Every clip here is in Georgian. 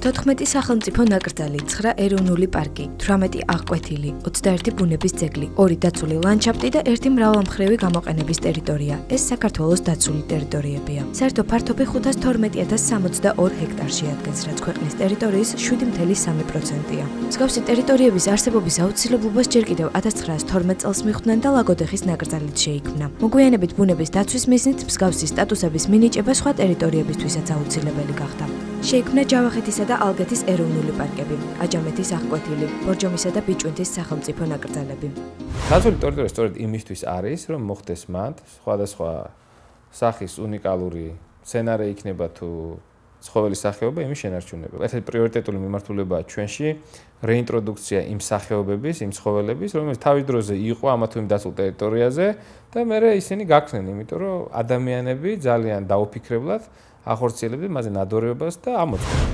14 სახელმწიფო ნაკრძალი, 9 ეროვნული პარკი, 18 აღკვეთილი, 21 ბუნების ძეგლი, 2 დაცული ლანდშაფტი და 1 მრავალმხრივი გამოყენების ტერიტორია. ეს საქართველოს დაცული ტერიტორიებია. საერთო ფართობი 512,062 ჰექტარში ადგენს, რაც ქვეყნის ტერიტორიის 7,3%-ია. მსგავსი ტერიტორიების არსებობის აუცილებლობას ჯერ კიდევ 1912 წელს მიხვდნენ და ლაგოდეხის ნაკრძალით შეიქმნა. მოგვიანებით ბუნების დაცვის მიზნით მსგავსი სტატუსების მინიჭება სხვა ტერიტორიებისთვისაც აუცილებელი გახდა. შეიქმნა ჯავახეთისა და ალგეთის ეროვნული პარკები, აჯამეთის აღკვეთილი, ბორჯომისა და ბიჭვინთის სახელმწიფო ნაკრძალები. დაცული ტერიტორია სწორედ იმისთვის არის, რომ მოხდეს მათ სხვადასხვა სახის უნიკალური სცენარი იქნება თუ ცხოველის სახეობა იმის შენარჩუნება. ერთ-ერთი პრიორიტეტული მიმართულებაა ჩვენში რეინტროდუქცია იმ სახეობების, იმ ცხოველების, რომელიც თავის დროზე იყო ამა თუ იმ დაცულ ტერიტორიაზე და მერე ისინი გაქცნენ, იმიტომ რომ ადამიანები ძალიან დაუფიქრებლად ახორციელებდნენ მასზე ნადორობას და ამოწყდნენ.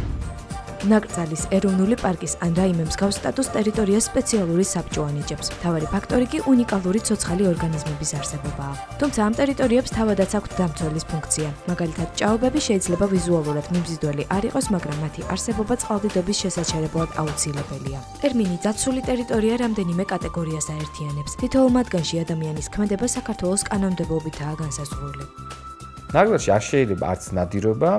ნაკრძალის ეროვნული პარკის ან რაიმე მსგავს სტატუს ტერიტორიას სპეციალური საბჭო ანიჭებს. მთავარი ფაქტორი კი უნიკალური ცოცხალი ორგანიზმების არსებობაა. თუმცა ამ ტერიტორიებს თავადაც აქვთ დამცველის ფუნქცია. მაგალითად, ჭაობები შეიძლება ვიზუალურად მიმზიდველი არ იყოს, მაგრამ მათი არსებობა წყალდიდობის შესაჩერებლად აუცილებელია. ტერმინი დაცული ტერიტორია რამდენიმე კატეგორიას აერთიანებს. თითოეულ მათგანში ადამიანის ქმედება საქართველოს კანონმდებლობითაა განსაზღვრული. ნაკრძალში არ შეიძლება არც ნადირობა,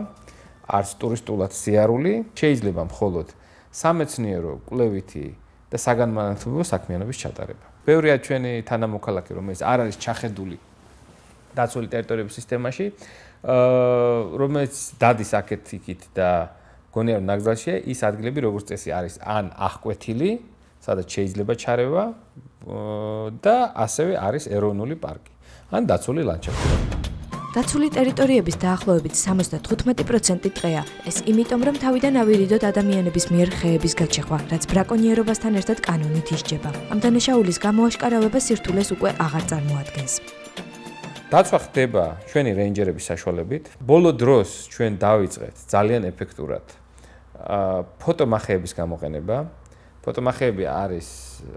არც ტურისტულად სიარული, შეიძლება მხოლოდ სამეცნიერო, კვლევითი და საგანმანათლებლო საქმიანობის ჩატარება. ბევრია ჩვენი თანამოქალაქე, რომელიც არ არის ჩახედული დაცული ტერიტორიების სისტემაში, რომელიც დადის აქეთ-იქით და გონია რომ ნაკრძალშია, ის ადგილები როგორც წესი არის ან აღკვეთილი, სადაც შეიძლება ჩარევა და ასევე არის ეროვნული პარკი, ან დაცული ლანდშაფტი. დაცული ტერიტორიების დაახლოებით 75% ტყეა. ეს იმიტომ, რომ თავიდან ავირიდოთ ადამიანების მიერ ხეების გაჩეხვა, რაც ბრაკონიერობასთან ერთად კანონით ისჯება. ამ დანაშაულის გამოაშკარავება სირთულეს უკვე აღარ წარმოადგენს. დაცვა ხდება ჩვენი რეინჯერების საშუალებით. ბოლო დროს ჩვენ დავიწყეთ ძალიან ეფექტურად ფოტომახეების გამოყენება. ფოტომახეები არის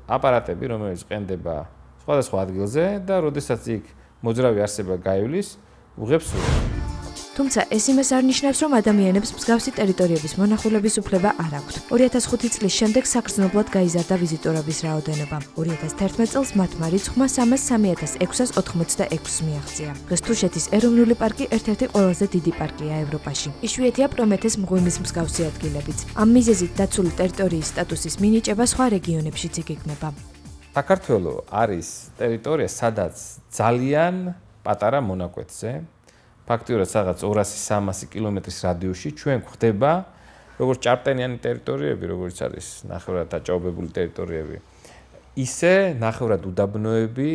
აპარატები, რომელიც ყენდება სხვადასხვა ადგილზე და როდესაც იქ მოძრავი არსება გაივლის, უღებს სურათს. თუმცა ეს იმას არ ნიშნავს, რომ ადამიანებს მსგავსი ტერიტორიების მონახულების უფლება არ აქვთ. 2005 წლის შემდეგ საგრძნობლად გაიზარდა ვიზიტორების რაოდენობა. 2011 წელს მათმა რიცხვმა 303,686 მიაღწია. დღეს თუშეთის ეროვნული პარკი ერთ-ერთი ყველაზე დიდი პარკია ევროპაში. იშვიათია პრომეთეს მღვიმის მსგავსი ადგილებიც. ამ მიზეზით დაცული ტერიტორიის სტატუსის მინიჭება სხვა რეგიონებშიც იგეგმება. საქართველო არის ტერიტორია, სადაც ძალიან პატარა მონაკვეთზე, ფაქტიურად სადაც 200-300 კილომეტრის რადიუსში ჩვენ გვხდება როგორც ჭარბტენიანი ტერიტორიები, როგორც არის ნახევრად დაჭაობებული ტერიტორიები, ისე ნახევრად უდაბნოები,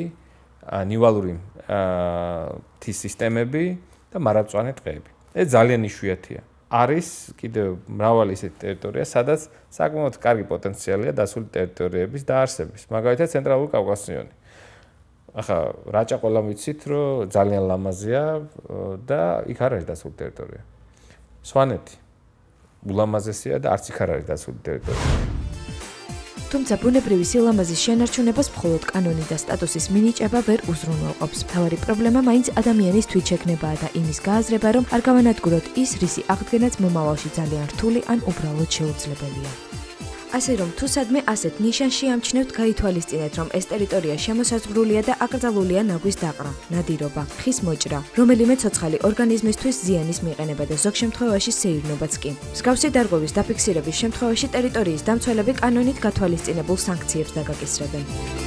ნივალური მთის სისტემები და მარადმწვანე ტყეები. ეს ძალიან იშვიათია. არის კიდევ მრავალი ისეთი ტერიტორია, სადაც საკმაოდ კარგი პოტენციალია დაცული ტერიტორიების დაარსების, მაგალითად ცენტრალური კავკასიონი. ახლა რაჭა ყველა ვიცით, რომ ძალიან ლამაზია და იქ არ არის დაცული ტერიტორია. სვანეთი ულამაზესია და არც იქ არ არის დაცული ტერიტორია. თუმცა ბუნებრივი სილამაზის შენარჩუნებას მხოლოდ კანონი და სტატუსის მინიჭება ვერ უზრუნველყოფს. მთავარი პრობლემა მაინც ადამიანის თვითშექმნებაა და იმის გააზრება, რომ არ გავანადგუროთ ის, რისი აღდგენაც მომავალში ძალიან რთული ან უბრალოდ შეუძლებელია. ასე რომ თუ სადმე ასეთ ნიშანში ამჩნევთ, გაითვალისწინეთ, რომ ეს ტერიტორია შემოსაზღვრულია და აკრძალულია ნაგვის დაყრა, ნადირობა, ხის მოჭრა, რომელიმე ცოცხალი ორგანიზმისთვის ზიანის მიყენება და ზოგ შემთხვევაში სეირნობაც კი. მსგავსი დარღვევის დაფიქსირების შემთხვევაში ტერიტორიის დამცველები კანონით გათვალისწინებულ სანქციებს დაგაკისრებენ.